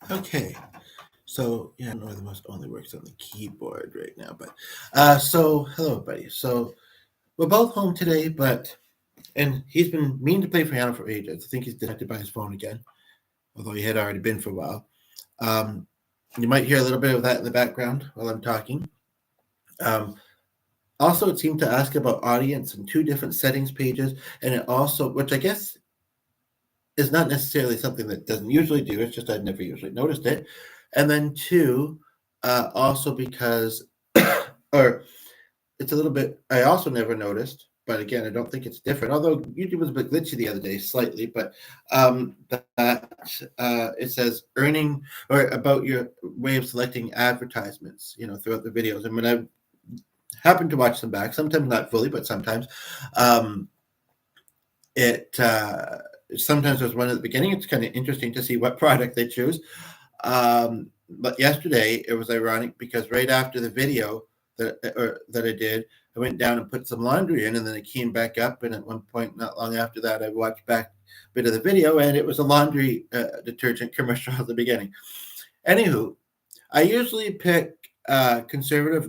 Okay, so yeah, I don't know the most only works on the keyboard right now, but so hello everybody. So we're both home today, and he's been meaning to play piano for ages. I think he's distracted by his phone again, although he had already been for a while. Um, you might hear a little bit of that in the background while I'm talking. Um, Also, it seemed to ask about audience in two different settings pages, and it also, which I guess is not necessarily something that doesn't usually do. It's just I'd never usually noticed it. And then two, also because, or it's a little bit. I also never noticed, but again, I don't think it's different. Although YouTube was a bit glitchy the other day, slightly, but that it says earning or about your way of selecting advertisements, throughout the videos. And when I happen to watch them back, sometimes not fully, but sometimes, um, it sometimes there's one at the beginning. It's kind of interesting to see what product they choose. But yesterday it was ironic because right after the video that I did, I went down and put some laundry in, and then it came back up. And at one point, not long after that, I watched back a bit of the video, and it was a laundry detergent commercial at the beginning. Anywho, I usually pick conservative,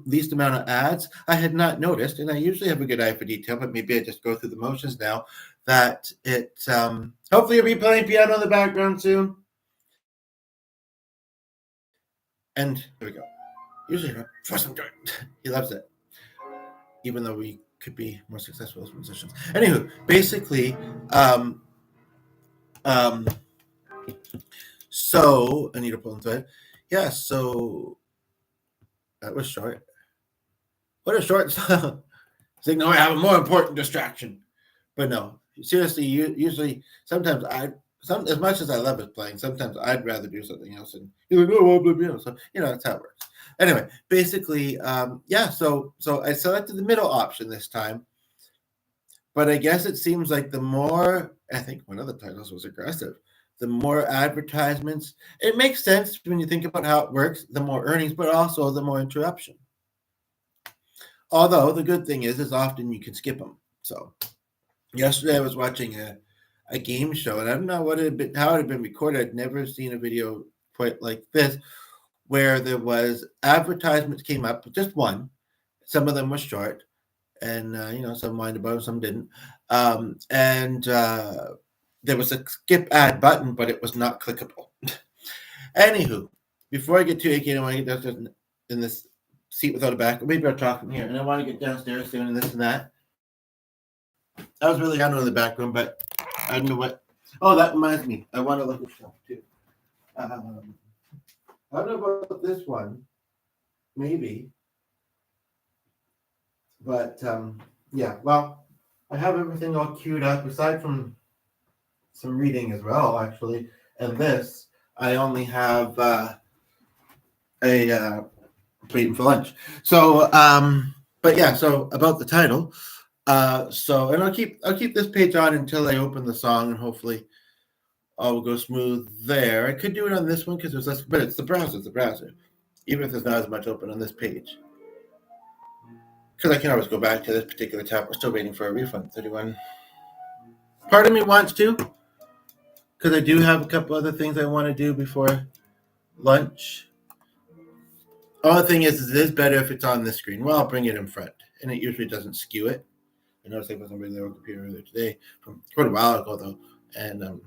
least amount of ads. I had not noticed, and I usually have a good eye for detail, but maybe I just go through the motions now. That it hopefully you'll be playing piano in the background soon. And there we go. Usually, force him to it. He loves it, even though we could be more successful as musicians. Anywho, basically, um, so I need to pull into it. Yeah, so that was short. What a short song. It's like, no, I have a more important distraction. But no, seriously, usually, sometimes as much as I love it playing, sometimes I'd rather do something else. And you're like, oh, well, blah, blah. So, that's how it works. Anyway, basically, yeah, so I selected the middle option this time. But I guess it seems like the more, I think one of the titles was aggressive, the more advertisements. It makes sense when you think about how it works, the more earnings, but also the more interruption. Although the good thing is often you can skip them. So yesterday I was watching a game show, and I don't know how it had been recorded. I'd never seen a video quite like this, where there was advertisements came up, just one. Some of them were short, and some whined about them, some didn't. And there was a skip ad button, but it was not clickable. Anywho, before I get too icky, I want to get downstairs in this seat without a back. Maybe I'll talk from here, and I want to get downstairs soon, and this and that. I was really out in the background, but I don't know what. Oh, that reminds me. I want to look at stuff too. I don't know about this one, maybe, but yeah. Well, I have everything all queued up aside from some reading as well, actually. And this, I only have a waiting for lunch. So, but yeah. So about the title. And I'll keep this page on until I open the song, and hopefully all will go smooth there. I could do it on this one because there's less, but it's the browser. Even if there's not as much open on this page, because I can always go back to this particular tab. We're still waiting for a refund. 31. Part of me wants to, because I do have a couple other things I want to do before lunch. Only thing is it is better if it's on this screen. Well, I'll bring it in front, and it usually doesn't skew it. I noticed I wasn't bringing their own computer earlier today, from quite a while ago though, and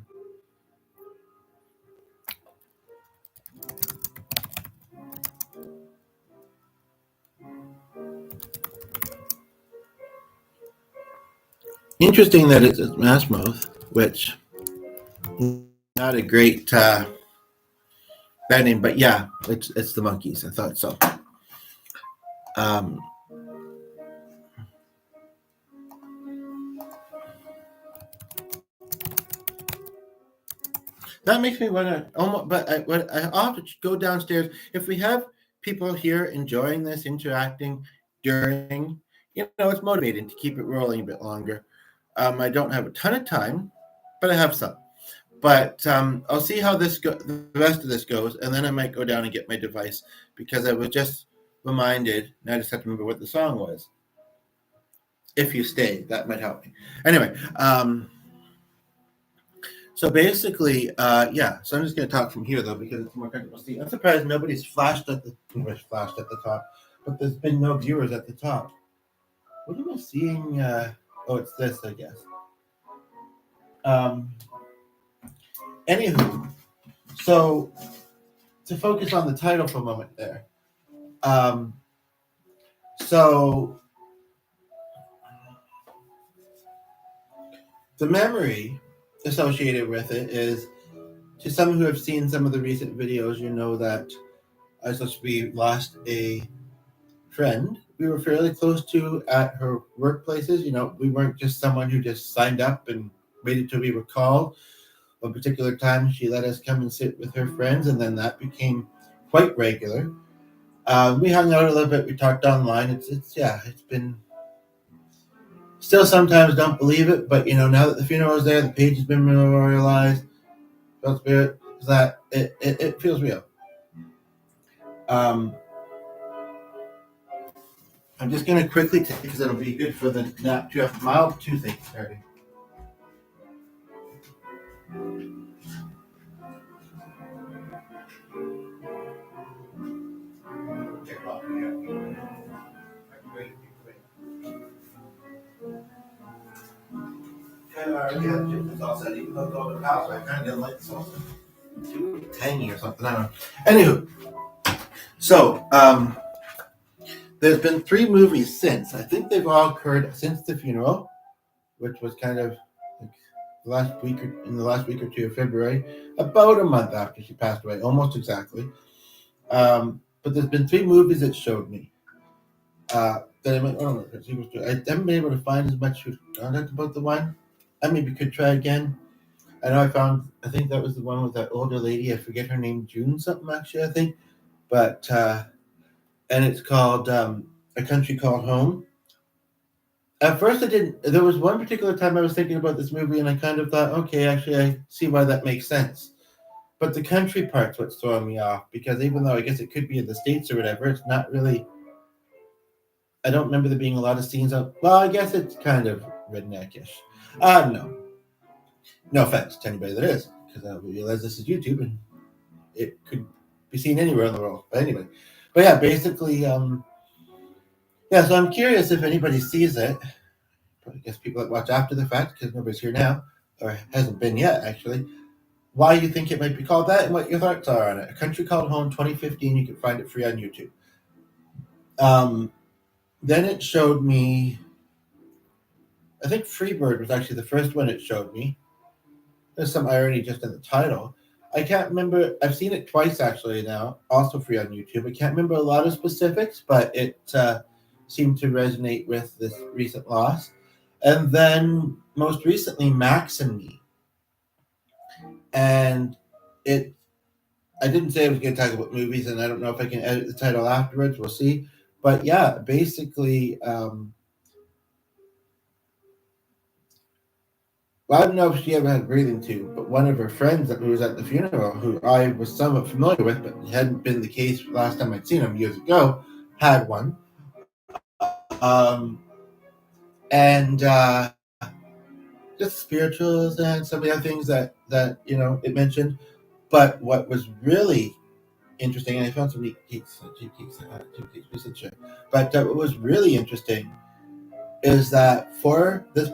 interesting that it's Smash Mouth, which not a great band name, but yeah, it's the Monkees. I thought so. That makes me want to almost, but I'll have to go downstairs. If we have people here enjoying this, interacting during, it's motivating to keep it rolling a bit longer. I don't have a ton of time, but I have some. But I'll see how the rest of this goes, and then I might go down and get my device because I was just reminded. Now I just have to remember what the song was. If you stay, that might help me. Anyway, So basically, yeah. So I'm just going to talk from here though because it's more comfortable. See, I'm surprised nobody's flashed at the top, but there's been no viewers at the top. What am I seeing? Oh, it's this, I guess. Um, Anywho, so to focus on the title for a moment there. Um, so the memory associated with it is, to some who have seen some of the recent videos, you know that I supposed to be lost a friend we were fairly close to at her workplaces. You know, we weren't just someone who just signed up and waited till we were called. A particular time, she let us come and sit with her friends, and then that became quite regular. We hung out a little bit. We talked online. It's been. Still, sometimes don't believe it, but now that the funeral is there, the page has been memorialized. Felt spirit that it feels real. I'm just going to quickly take, because it'll be good for the nap to have mild toothache starting. It's all set, even though it's all the house, I kind of get like something too tangy or something. I don't know. Anywho, so there's been 3 movies since. I think they've all occurred since the funeral, which was kind of like the last week or 2 of February, about a month after she passed away, almost exactly. But there's been 3 movies that showed me. That I might, I haven't been able to find as much contact about the one. I maybe could try again. I know I think that was the one with that older lady. I forget her name, June something actually, I think. But and it's called A Country Called Home. At first, I didn't. There was one particular time I was thinking about this movie, and I kind of thought, okay, actually, I see why that makes sense. But the country part's what's throwing me off, because even though I guess it could be in the States or whatever, it's not really. I don't remember there being a lot of scenes of. Well, I guess it's kind of redneckish. No. No offense to anybody that is, because I realize this is YouTube and it could be seen anywhere in the world. But anyway, yeah, basically, So I'm curious if anybody sees it. I guess people that watch after the fact, because nobody's here now, or hasn't been yet, actually. Why you think it might be called that, and what your thoughts are on it. A Country Called Home, 2015. You can find it free on YouTube. Then it showed me. I think Freebird was actually the first one it showed me. There's some irony just in the title. I can't remember. I've seen it twice actually now, also free on YouTube. I can't remember a lot of specifics, but it seemed to resonate with this recent loss. And then most recently, Max and Me. And I didn't say I was going to talk about movies, and I don't know if I can edit the title afterwards. We'll see. But yeah, basically, well, I don't know if she ever had a breathing tube, but one of her friends that was at the funeral, who I was somewhat familiar with, but it hadn't been the case last time I'd seen him years ago, had one. And just spirituals and some of the other things that it mentioned. But what was really interesting, and I found some neat geeks, but what was really interesting is that for this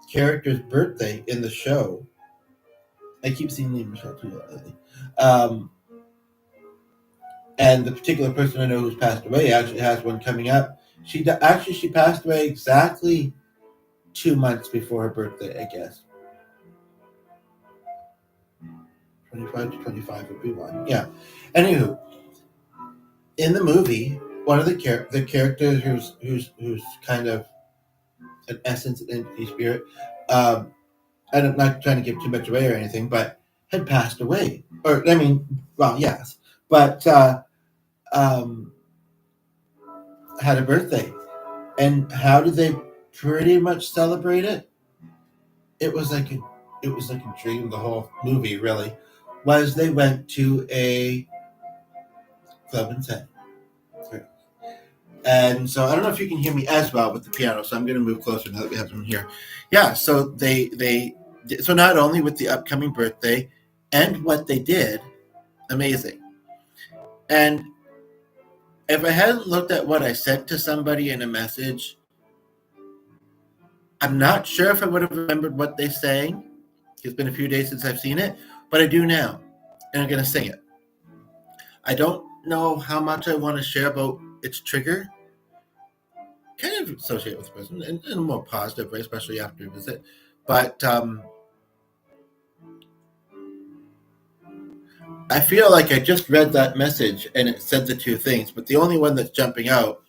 character's birthday in the show, I keep seeing the Michelle too lately. And the particular person I know who's passed away actually has one coming up. She passed away exactly 2 months before her birthday, I guess. 25 to 25 would be one. Yeah. Anywho, in the movie, one of the characters who's kind of an essence, an entity spirit, I'm not trying to give too much away or anything, but had passed away. Or, I mean, well, yes. But had a birthday. And how did they pretty much celebrate it? It was like a dream. The whole movie really was. They went to a club in San. And so I don't know if you can hear me as well with the piano. So I'm going to move closer now that we have them here. Yeah. So they So not only with the upcoming birthday and what they did, amazing. And if I hadn't looked at what I sent to somebody in a message, I'm not sure if I would have remembered what they sang. It's been a few days since I've seen it, but I do now, and I'm going to sing it. I don't know how much I want to share about its trigger. Kind of associate with the person in a more positive way, especially after a visit. But I feel like I just read that message and it said the two things, but the only one that's jumping out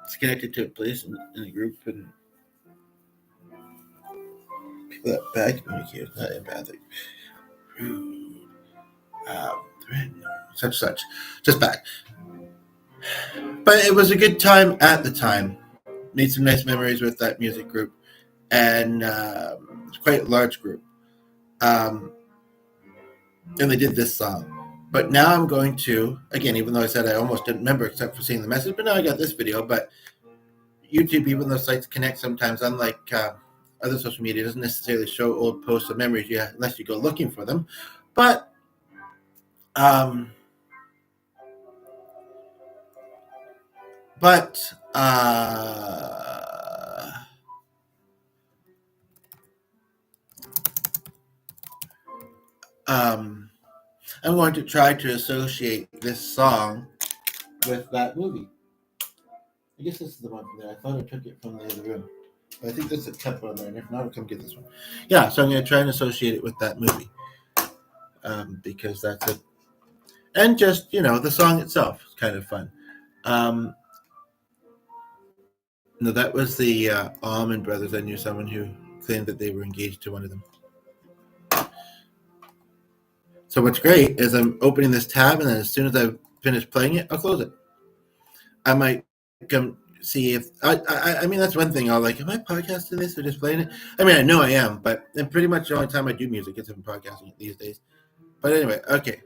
is connected to a place in a group and people that bad communicate, not empathic, rude, such, just bad. But it was a good time at the time. Made some nice memories with that music group, and it's quite a large group. And they did this song. But now I'm going to, again, even though I said I almost didn't remember except for seeing the message, but now I got this video. But YouTube, even though sites connect sometimes, unlike other social media, doesn't necessarily show old posts of memories unless you go looking for them. But I'm going to try to associate this song with that movie. I guess this is the one from there. I thought I took it from the other room. But I think this is a kept one there, and if not, I'll come get this one. Yeah, so I'm going to try and associate it with that movie. Because that's it. And just, the song itself is kind of fun. No, that was the Allman Brothers. I knew someone who claimed that they were engaged to one of them. So what's great is I'm opening this tab, and then as soon as I finish playing it, I'll close it. I might come see if I mean, that's one thing. I'll am I podcasting this or just playing it? I mean, I know I am, but and pretty much the only time I do music is if I'm podcasting it these days. But anyway, okay.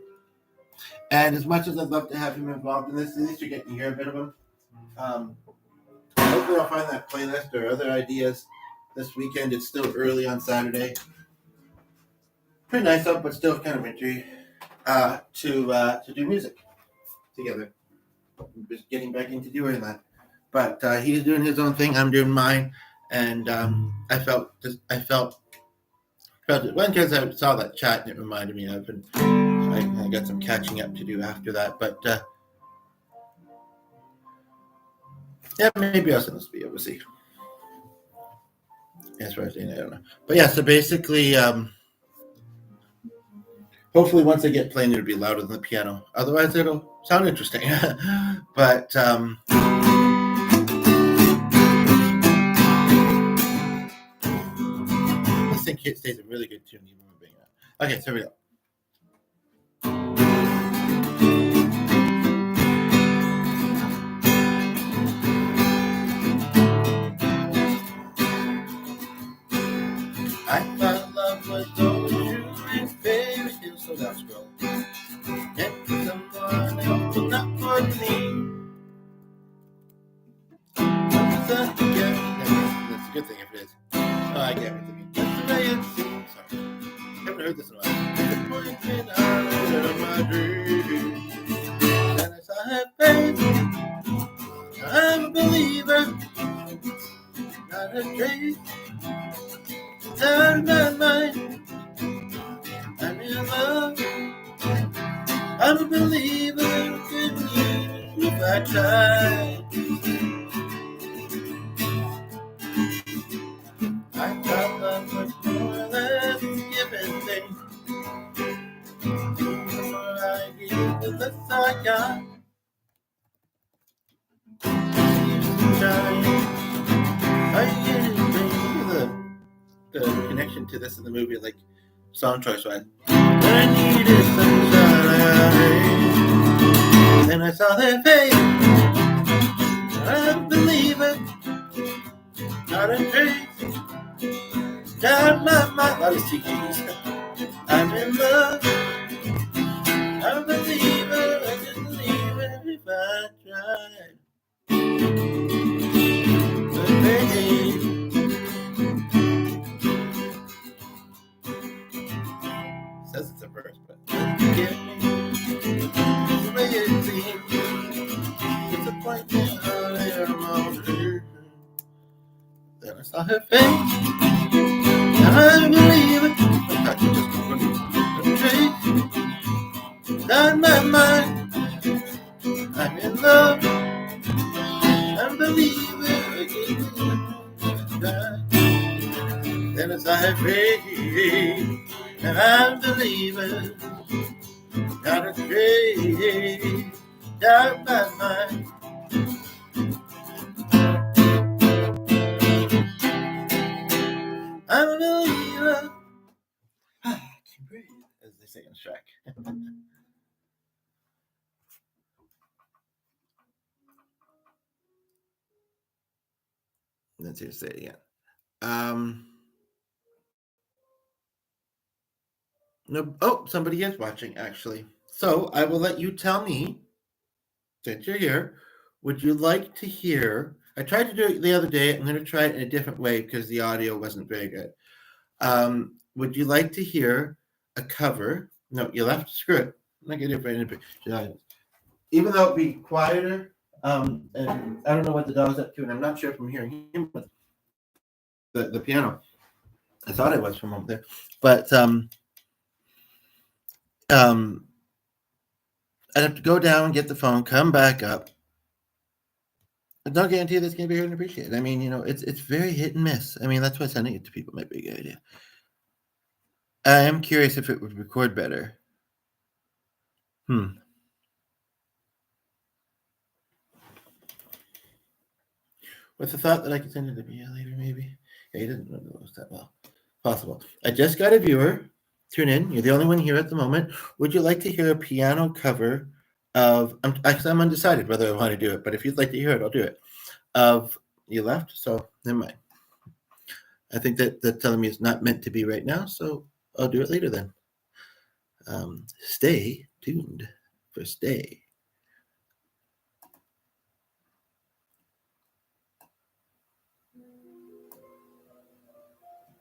And as much as I'd love to have him involved in this, at least you're getting to hear a bit of him. Hopefully I'll find that playlist or other ideas this weekend. It's still early on Saturday. Pretty nice out, but still kind of wintry to do music together. I'm just getting back into doing that. But he's doing his own thing. I'm doing mine. And I felt it. One, because I saw that chat and it reminded me of, and I got some catching up to do after that. But yeah, maybe I'll send this video. We'll see. As far as I don't know. But yeah, so basically, hopefully once I get playing, it'll be louder than the piano. Otherwise, it'll sound interesting. But this thing stays in really good tune. Okay, so here we go. I thought love was those shooting fairy tales, so down scroll. And for someone else, but not for me. That's a good thing if it is. Oh, I get it. That's the way it seems. Sorry. I haven't heard this in a while. Disappointment out of my dreams. And as I have faith, I'm a believer. Not a trace. Out of my mind, I'm in love. I'm a believer in you if I try. I thought love was more than a given thing. The more I give, the less I got. The connection to this in the movie, like song choice wise. I needed sunshine, and I saw their face. I believe it, not a trace. Down my mind, that is TKs. I'm in love. I'm a believer, I just believe it if I tried. But baby, says it's a verse, but forgive me. The way it seems, disappointment earlier on her. Then I saw her face, and I believe it. In fact, I just couldn't trace down my mind. I'm in love, and believe it. Then I saw her face, and I believe it. Got a trace down my mind. I'm a believer. I can breathe, as they say in Shrek. Let's hear say it again. No. Oh, somebody is watching actually. So I will let you tell me, since you're here, would you like to hear? I tried to do it the other day. I'm going to try it in a different way because the audio wasn't very good. Would you like to hear a cover? No, you'll have to screw it. I'm not getting it right in. Even though it'd be quieter, and I don't know what the dog's up to, and I'm not sure if I'm hearing him with the piano. I thought it was from over there, but I'd have to go down, get the phone, come back up. There's no guarantee that's going to be heard and appreciated. I mean, it's very hit and miss. I mean, that's why sending it to people might be a good idea. I am curious if it would record better. With the thought that I could send it to Mia later, maybe. Yeah, he doesn't know the most that well. Possible. I just got a viewer. Tune in. You're the only one here at the moment. Would you like to hear a piano cover of? I'm undecided whether I want to do it, but if you'd like to hear it, I'll do it. Of You Left, so never mind. I think that telling me it's not meant to be right now, so I'll do it later then. Stay tuned for Stay.